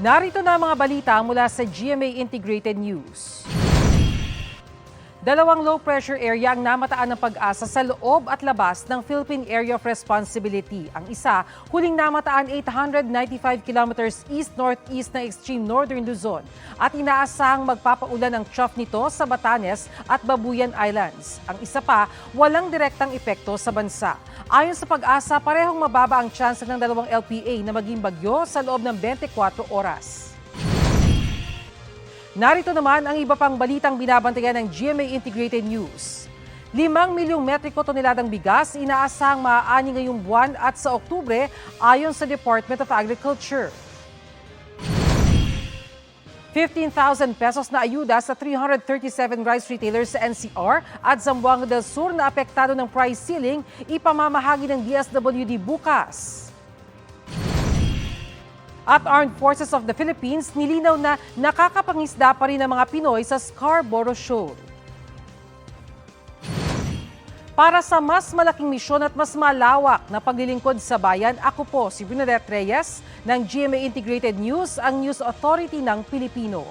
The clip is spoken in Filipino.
Narito na ang mga balita mula sa GMA Integrated News. Dalawang low-pressure area ang namataan ng pag-asa sa loob at labas ng Philippine Area of Responsibility. Ang isa, huling namataan 895 kilometers east-northeast ng extreme northern Luzon at inaasahang magpapaulan ang trough nito sa Batanes at Babuyan Islands. Ang isa pa, walang direktang epekto sa bansa. Ayon sa pag-asa, parehong mababa ang tsansa ng dalawang LPA na maging bagyo sa loob ng 24 oras. Narito naman ang iba pang balitang binabantayan ng GMA Integrated News. 5 milyong metriko toneladang bigas inaasahang maaani ngayong buwan at sa Oktubre ayon sa Department of Agriculture. 15,000 pesos na ayuda sa 337 rice retailers sa NCR at Zamboanga del Sur na apektado ng price ceiling ipamamahagi ng DSWD bukas. At Armed Forces of the Philippines nilinaw na nakakapangisda pa rin ang mga Pinoy sa Scarborough Shoal. Para sa mas malaking misyon at mas malawak na paglilingkod sa bayan, ako po si Bernadette Reyes ng GMA Integrated News, ang News Authority ng Pilipino.